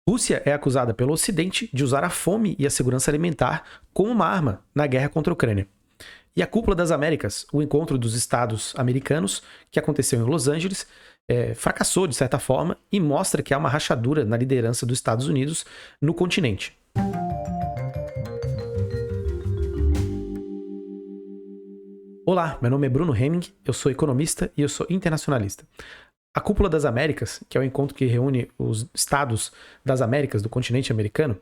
Rússia é acusada pelo Ocidente de usar a fome e a segurança alimentar como uma arma na guerra contra a Ucrânia. E a Cúpula das Américas, o encontro dos estados americanos, que aconteceu em Los Angeles, fracassou de certa forma e mostra que há uma rachadura na liderança dos Estados Unidos no continente. Olá, meu nome é Bruno Hemming, eu sou economista e eu sou internacionalista. A Cúpula das Américas, que é o encontro que reúne os estados das Américas, do continente americano,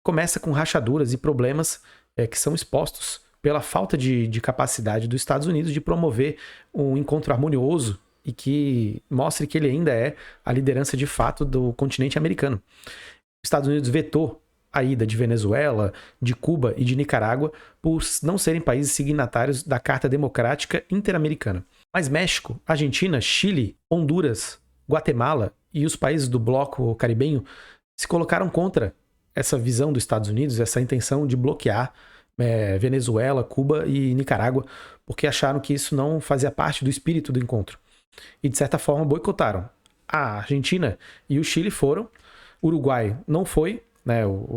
começa com rachaduras e problemas que são expostos pela falta de capacidade dos Estados Unidos de promover um encontro harmonioso e que mostre que ele ainda é a liderança de fato do continente americano. Os Estados Unidos vetou a ida de Venezuela, de Cuba e de Nicarágua por não serem países signatários da Carta Democrática Interamericana. Mas México, Argentina, Chile, Honduras, Guatemala e os países do bloco caribenho se colocaram contra essa visão dos Estados Unidos, essa intenção de bloquear Venezuela, Cuba e Nicarágua, porque acharam que isso não fazia parte do espírito do encontro. E, de certa forma, boicotaram. A Argentina e o Chile foram, o Uruguai não foi,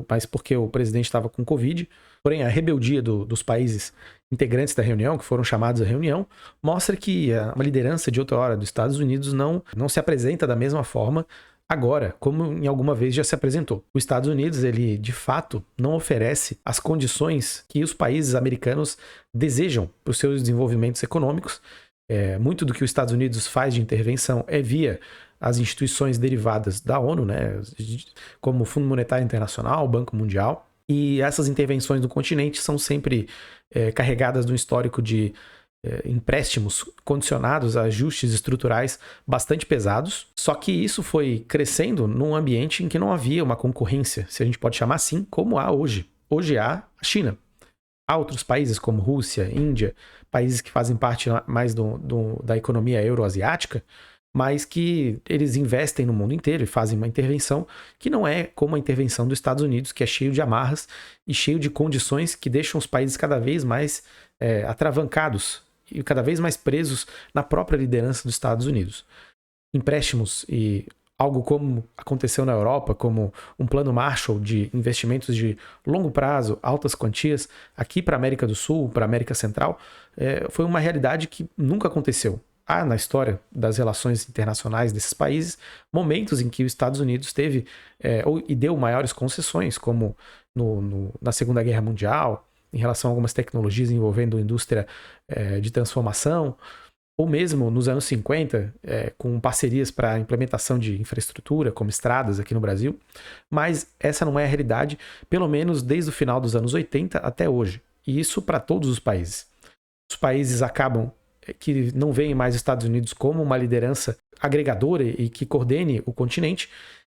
mas porque o presidente estava com Covid. Porém, a rebeldia dos países integrantes da reunião, que foram chamados à reunião, mostra que uma liderança de outrora dos Estados Unidos não se apresenta da mesma forma agora, como em alguma vez já se apresentou. Os Estados Unidos, ele de fato não oferece as condições que os países americanos desejam para os seus desenvolvimentos econômicos. Muito do que os Estados Unidos faz de intervenção é via as instituições derivadas da ONU, como o Fundo Monetário Internacional, o Banco Mundial. E essas intervenções no continente são sempre carregadas de um histórico de empréstimos condicionados a ajustes estruturais bastante pesados. Só que isso foi crescendo num ambiente em que não havia uma concorrência, se a gente pode chamar assim, como há hoje. Hoje há a China. Há outros países como Rússia, Índia, países que fazem parte mais da economia euroasiática, mas que eles investem no mundo inteiro e fazem uma intervenção que não é como a intervenção dos Estados Unidos, que é cheio de amarras e cheio de condições que deixam os países cada vez mais atravancados e cada vez mais presos na própria liderança dos Estados Unidos. Empréstimos e algo como aconteceu na Europa, como um plano Marshall de investimentos de longo prazo, altas quantias, aqui para a América do Sul, para a América Central, foi uma realidade que nunca aconteceu. Há na história das relações internacionais desses países momentos em que os Estados Unidos teve e deu maiores concessões, como na Segunda Guerra Mundial, em relação a algumas tecnologias envolvendo a indústria de transformação, ou mesmo nos anos 50, com parcerias para a implementação de infraestrutura, como estradas aqui no Brasil. Mas essa não é a realidade, pelo menos desde o final dos anos 80 até hoje. E isso para todos os países. Os países acabam que não veem mais os Estados Unidos como uma liderança agregadora e que coordene o continente.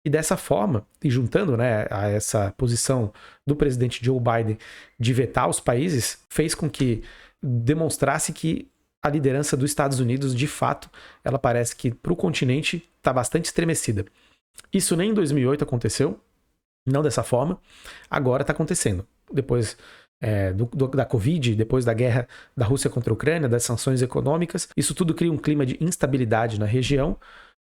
E dessa forma, e juntando a essa posição do presidente Joe Biden de vetar os países, fez com que demonstrasse que a liderança dos Estados Unidos, de fato, ela parece que para o continente está bastante estremecida. Isso nem em 2008 aconteceu, não dessa forma, agora está acontecendo. Depois da Covid, depois da guerra da Rússia contra a Ucrânia, das sanções econômicas, isso tudo cria um clima de instabilidade na região,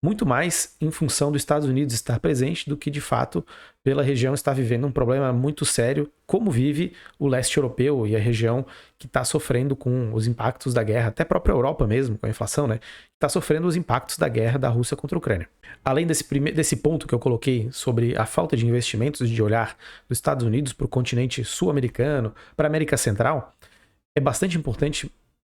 muito mais em função dos Estados Unidos estar presente do que, de fato, pela região estar vivendo um problema muito sério, como vive o leste europeu e a região que está sofrendo com os impactos da guerra, até a própria Europa mesmo, com a inflação, está sofrendo os impactos da guerra da Rússia contra a Ucrânia. Além desse ponto que eu coloquei sobre a falta de investimentos, de olhar dos Estados Unidos para o continente sul-americano, para a América Central, é bastante importante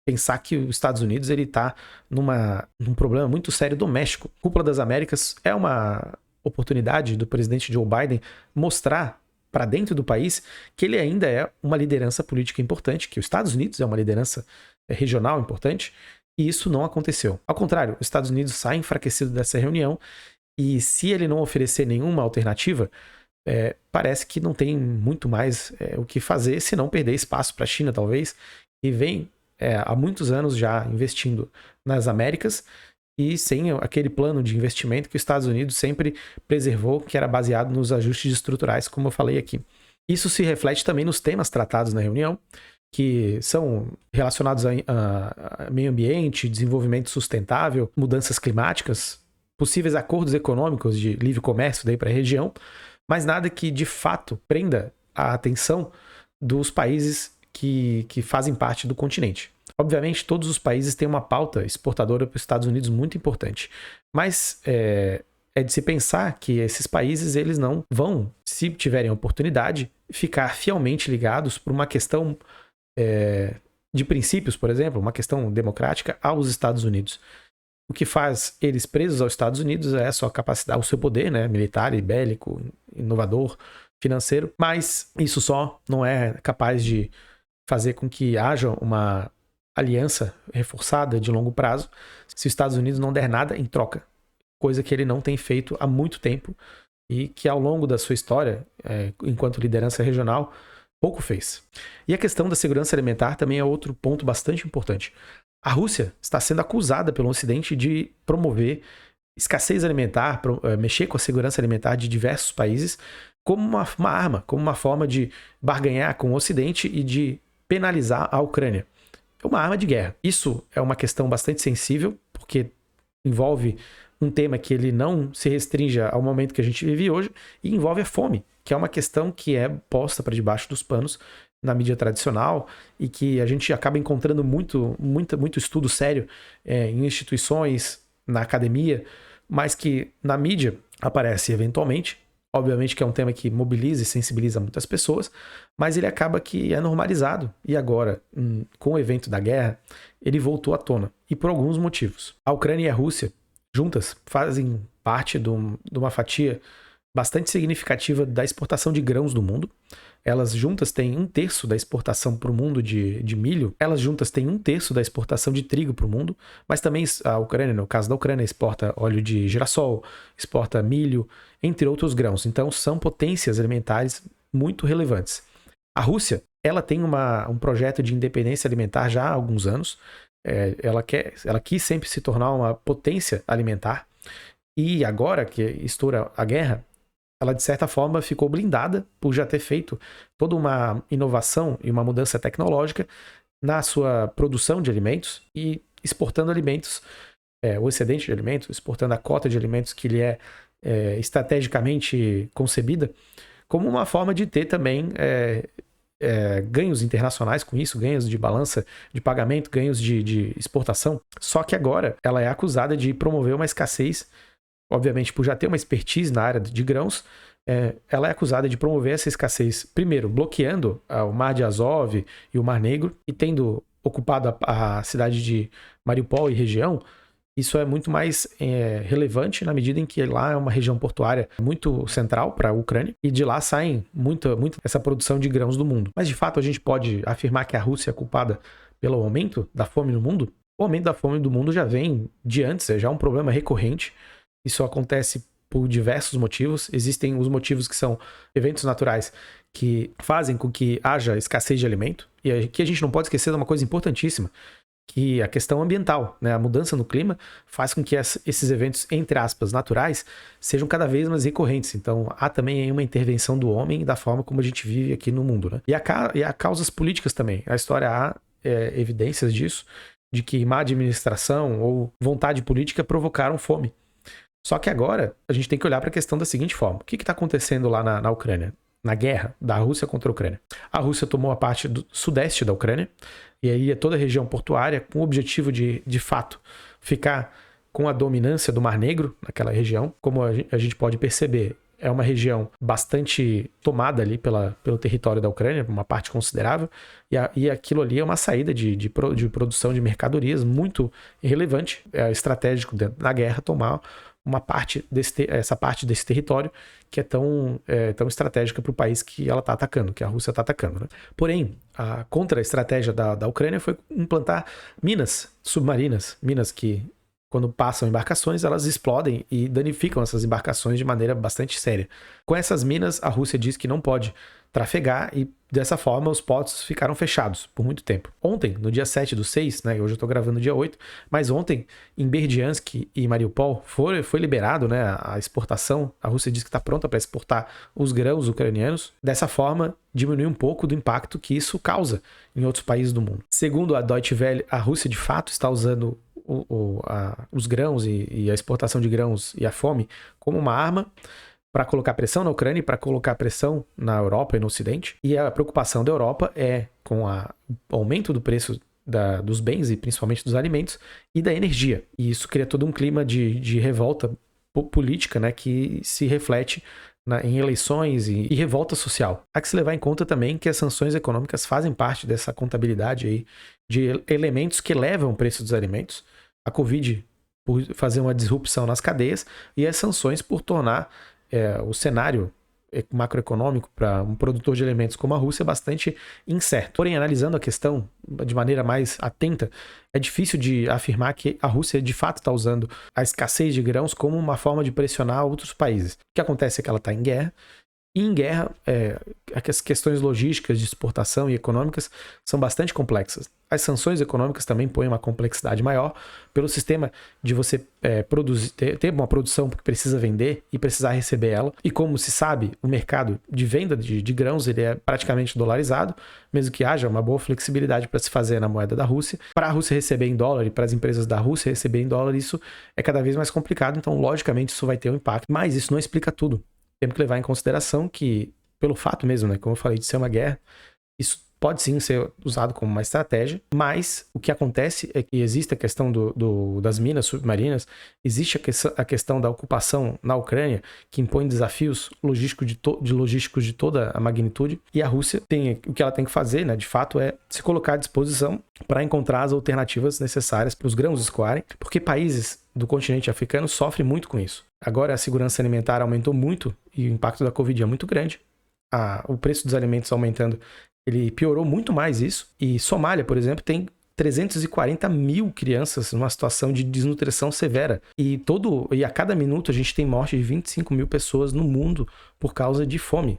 pensar que os Estados Unidos está num problema muito sério doméstico. A Cúpula das Américas é uma oportunidade do presidente Joe Biden mostrar para dentro do país que ele ainda é uma liderança política importante, que os Estados Unidos é uma liderança regional importante, e isso não aconteceu. Ao contrário, os Estados Unidos saem enfraquecidos dessa reunião, e se ele não oferecer nenhuma alternativa, parece que não tem muito mais o que fazer, se não perder espaço para a China, talvez, e vem há muitos anos já investindo nas Américas e sem aquele plano de investimento que os Estados Unidos sempre preservou, que era baseado nos ajustes estruturais, como eu falei aqui. Isso se reflete também nos temas tratados na reunião, que são relacionados a meio ambiente, desenvolvimento sustentável, mudanças climáticas, possíveis acordos econômicos de livre comércio para a região, mas nada que de fato prenda a atenção dos países que fazem parte do continente. Obviamente, todos os países têm uma pauta exportadora para os Estados Unidos muito importante, mas é de se pensar que esses países eles não vão, se tiverem a oportunidade, ficar fielmente ligados por uma questão de princípios, por exemplo, uma questão democrática aos Estados Unidos. O que faz eles presos aos Estados Unidos é a sua capacidade, o seu poder, né, militar e bélico, inovador, financeiro, mas isso só não é capaz de fazer com que haja uma aliança reforçada de longo prazo se os Estados Unidos não der nada em troca, coisa que ele não tem feito há muito tempo e que ao longo da sua história, enquanto liderança regional, pouco fez. E a questão da segurança alimentar também é outro ponto bastante importante. A Rússia está sendo acusada pelo Ocidente de promover escassez alimentar, mexer com a segurança alimentar de diversos países como uma arma, como uma forma de barganhar com o Ocidente e de penalizar a Ucrânia. É uma arma de guerra. Isso é uma questão bastante sensível, porque envolve um tema que ele não se restringe ao momento que a gente vive hoje e envolve a fome, que é uma questão que é posta para debaixo dos panos na mídia tradicional e que a gente acaba encontrando muito estudo sério em instituições, na academia, mas que na mídia aparece eventualmente. Obviamente que é um tema que mobiliza e sensibiliza muitas pessoas, mas ele acaba que é normalizado. E agora, com o evento da guerra, ele voltou à tona. E por alguns motivos. A Ucrânia e a Rússia, juntas, fazem parte de uma fatia bastante significativa da exportação de grãos do mundo. Elas juntas têm 1/3 da exportação para o mundo de milho. Elas juntas têm 1/3 da exportação de trigo para o mundo. Mas também a Ucrânia, no caso da Ucrânia, exporta óleo de girassol, exporta milho, entre outros grãos. Então são potências alimentares muito relevantes. A Rússia, ela tem um projeto de independência alimentar já há alguns anos. Ela quis sempre se tornar uma potência alimentar. E agora que estoura a guerra, ela de certa forma ficou blindada por já ter feito toda uma inovação e uma mudança tecnológica na sua produção de alimentos e exportando alimentos, o excedente de alimentos, exportando a cota de alimentos que lhe é estrategicamente concebida, como uma forma de ter também ganhos internacionais com isso, ganhos de balança de pagamento, ganhos de exportação. Só que agora ela é acusada de promover uma escassez. Obviamente, por já ter uma expertise na área de grãos, ela é acusada de promover essa escassez, primeiro, bloqueando o Mar de Azov e o Mar Negro, e tendo ocupado a cidade de Mariupol e região. Isso é muito mais relevante na medida em que lá é uma região portuária muito central para a Ucrânia, e de lá saem muito essa produção de grãos do mundo. Mas, de fato, a gente pode afirmar que a Rússia é culpada pelo aumento da fome no mundo? O aumento da fome do mundo já vem de antes, é já um problema recorrente. Isso acontece por diversos motivos. Existem os motivos que são eventos naturais que fazem com que haja escassez de alimento. E aqui a gente não pode esquecer de uma coisa importantíssima, que a questão ambiental, né? A mudança no clima faz com que esses eventos, entre aspas, naturais, sejam cada vez mais recorrentes. Então, há também uma intervenção do homem da forma como a gente vive aqui no mundo, né? E há causas políticas também. A história há evidências disso, de que má administração ou vontade política provocaram fome. Só que agora a gente tem que olhar para a questão da seguinte forma. O que está acontecendo lá na Ucrânia? Na guerra da Rússia contra a Ucrânia. A Rússia tomou a parte do sudeste da Ucrânia, e aí é toda a região portuária, com o objetivo de fato, ficar com a dominância do Mar Negro naquela região. Como a gente pode perceber, é uma região bastante tomada ali pelo território da Ucrânia, uma parte considerável, e aquilo ali é uma saída de produção de mercadorias muito relevante. É estratégico na guerra tomar essa parte desse território que é tão estratégica para o país que ela está atacando, que a Rússia está atacando, né? Porém, a contra-estratégia da Ucrânia foi implantar minas submarinas, minas que, quando passam embarcações, elas explodem e danificam essas embarcações de maneira bastante séria. Com essas minas, a Rússia diz que não pode trafegar e, dessa forma, os portos ficaram fechados por muito tempo. Ontem, no dia 7/6, né, hoje eu estou gravando no dia 8, mas ontem, em Berdiansk e Mariupol, foi liberado, né, a exportação. A Rússia diz que está pronta para exportar os grãos ucranianos. Dessa forma, diminui um pouco do impacto que isso causa em outros países do mundo. Segundo a Deutsche Welle, a Rússia, de fato, está usando os grãos e a exportação de grãos e a fome como uma arma para colocar pressão na Ucrânia e para colocar pressão na Europa e no Ocidente. E a preocupação da Europa é com o aumento do preço dos bens e principalmente dos alimentos e da energia. E isso cria todo um clima de revolta política, né, que se reflete em eleições e revolta social. Há que se levar em conta também que as sanções econômicas fazem parte dessa contabilidade aí de elementos que levam o preço dos alimentos. A Covid por fazer uma disrupção nas cadeias e as sanções por tornar o cenário macroeconômico para um produtor de alimentos como a Rússia bastante incerto. Porém, analisando a questão de maneira mais atenta, é difícil de afirmar que a Rússia de fato está usando a escassez de grãos como uma forma de pressionar outros países. O que acontece é que ela está em guerra, e em guerra, as questões logísticas de exportação e econômicas são bastante complexas. As sanções econômicas também põem uma complexidade maior pelo sistema de você ter uma produção que precisa vender e precisar receber ela. E como se sabe, o mercado de venda de grãos ele é praticamente dolarizado, mesmo que haja uma boa flexibilidade para se fazer na moeda da Rússia. Para a Rússia receber em dólar e para as empresas da Rússia receber em dólar, isso é cada vez mais complicado, então logicamente isso vai ter um impacto. Mas isso não explica tudo. Temos que levar em consideração que, pelo fato mesmo, né, como eu falei, de ser uma guerra, isso pode sim ser usado como uma estratégia, mas o que acontece é que existe a questão das minas submarinas, existe a questão da ocupação na Ucrânia, que impõe desafios logísticos de toda a magnitude, e a Rússia o que ela tem que fazer, né, de fato, é se colocar à disposição para encontrar as alternativas necessárias para os grãos escoarem, porque países do continente africano sofrem muito com isso. Agora a segurança alimentar aumentou muito e o impacto da Covid é muito grande. O preço dos alimentos aumentando, ele piorou muito mais isso. E Somália, por exemplo, tem 340 mil crianças numa situação de desnutrição severa. E a cada minuto a gente tem morte de 25 mil pessoas no mundo por causa de fome,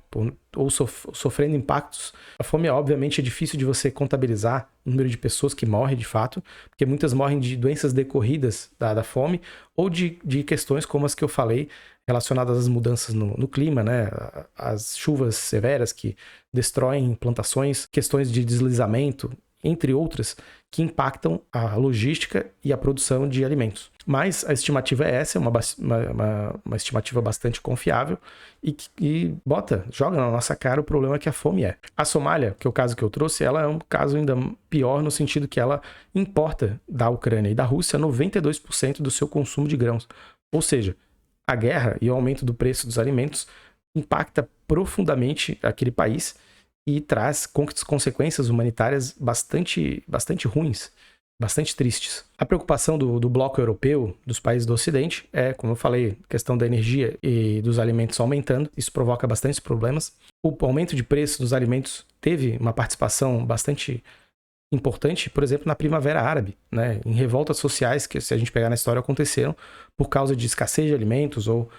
ou sofrendo impactos. A fome, obviamente, é difícil de você contabilizar o número de pessoas que morrem de fato, porque muitas morrem de doenças decorridas da fome, ou de questões como as que eu falei, relacionadas às mudanças no clima, né? As chuvas severas que destroem plantações, questões de deslizamento, entre outras, que impactam a logística e a produção de alimentos. Mas a estimativa é essa, é uma estimativa bastante confiável e joga na nossa cara o problema que a fome é. A Somália, que é o caso que eu trouxe, ela é um caso ainda pior no sentido que ela importa da Ucrânia e da Rússia 92% do seu consumo de grãos. Ou seja, a guerra e o aumento do preço dos alimentos impacta profundamente aquele país e traz consequências humanitárias bastante ruins, bastante tristes. A preocupação do bloco europeu, dos países do Ocidente, é, como eu falei, a questão da energia e dos alimentos aumentando. Isso provoca bastantes problemas. O aumento de preço dos alimentos teve uma participação bastante importante, por exemplo, na Primavera Árabe, né? Em revoltas sociais que, se a gente pegar na história, aconteceram por causa de escassez de alimentos ou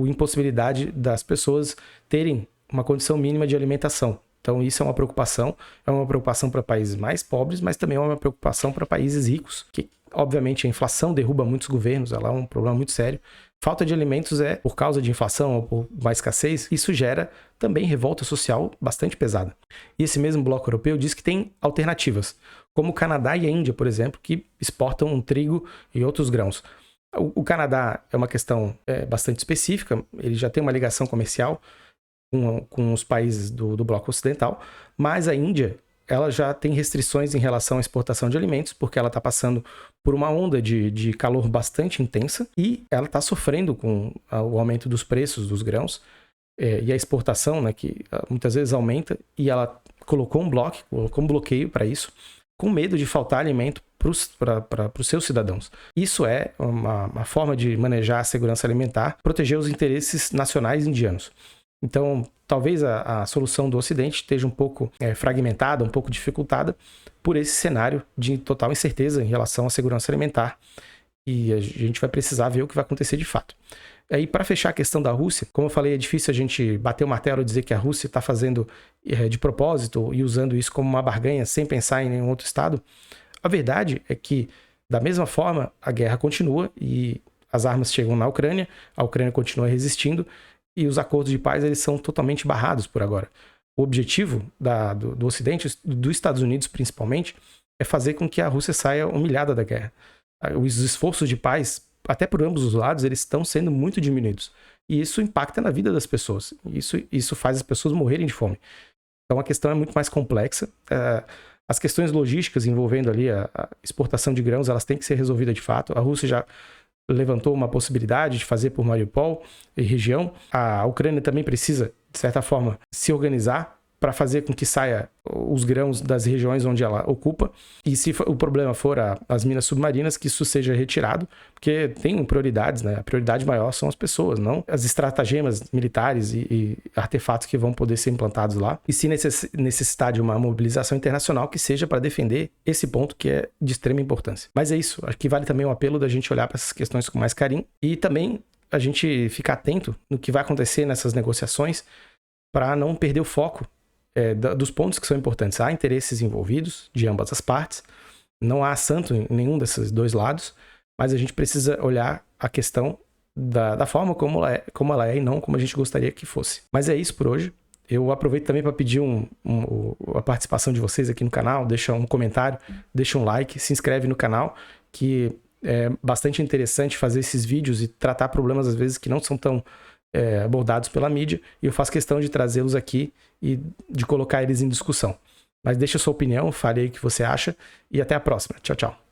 impossibilidade das pessoas terem uma condição mínima de alimentação. Então isso é uma preocupação para países mais pobres, mas também é uma preocupação para países ricos, que obviamente a inflação derruba muitos governos, ela é um problema muito sério. Falta de alimentos por causa de inflação ou por mais escassez, isso gera também revolta social bastante pesada. E esse mesmo bloco europeu diz que tem alternativas, como o Canadá e a Índia, por exemplo, que exportam trigo e outros grãos. O Canadá é uma questão bastante específica, ele já tem uma ligação comercial com os países do bloco ocidental, mas a Índia ela já tem restrições em relação à exportação de alimentos, porque ela está passando por uma onda de calor bastante intensa e ela está sofrendo com o aumento dos preços dos grãos e a exportação, né, que muitas vezes aumenta, e ela colocou um bloqueio para isso, com medo de faltar alimento para os seus cidadãos. Isso é uma forma de manejar a segurança alimentar, proteger os interesses nacionais indianos. Então, talvez a solução do Ocidente esteja um pouco fragmentada, um pouco dificultada por esse cenário de total incerteza em relação à segurança alimentar. E a gente vai precisar ver o que vai acontecer de fato. E para fechar a questão da Rússia, como eu falei, é difícil a gente bater o martelo e dizer que a Rússia está fazendo de propósito e usando isso como uma barganha sem pensar em nenhum outro estado. A verdade é que, da mesma forma, a guerra continua e as armas chegam na Ucrânia, a Ucrânia continua resistindo, e os acordos de paz eles são totalmente barrados por agora. O objetivo do Ocidente, dos Estados Unidos principalmente, é fazer com que a Rússia saia humilhada da guerra. os esforços de paz, até por ambos os lados, eles estão sendo muito diminuídos. E isso impacta na vida das pessoas. Isso faz as pessoas morrerem de fome. Então a questão é muito mais complexa. As questões logísticas envolvendo ali a exportação de grãos, elas têm que ser resolvidas de fato. A Rússia já levantou uma possibilidade de fazer por Mariupol e região. A Ucrânia também precisa, de certa forma, se organizar para fazer com que saia os grãos das regiões onde ela ocupa. E se o problema for as minas submarinas, que isso seja retirado, porque tem prioridades, né? A prioridade maior são as pessoas, não as estratagemas militares e artefatos que vão poder ser implantados lá. E se necessitar de uma mobilização internacional, que seja para defender esse ponto que é de extrema importância. Mas é isso, acho que vale também o apelo da gente olhar para essas questões com mais carinho e também a gente ficar atento no que vai acontecer nessas negociações para não perder o foco dos pontos que são importantes. Há interesses envolvidos de ambas as partes, não há santo em nenhum desses dois lados, mas a gente precisa olhar a questão da forma como ela é e não como a gente gostaria que fosse. Mas é isso por hoje. Eu aproveito também para pedir a participação de vocês aqui no canal, deixa um comentário, deixa um like, se inscreve no canal, que é bastante interessante fazer esses vídeos e tratar problemas às vezes que não são tão abordados pela mídia, e eu faço questão de trazê-los aqui e de colocar eles em discussão. Mas deixa a sua opinião, fale aí o que você acha, e até a próxima. Tchau, tchau.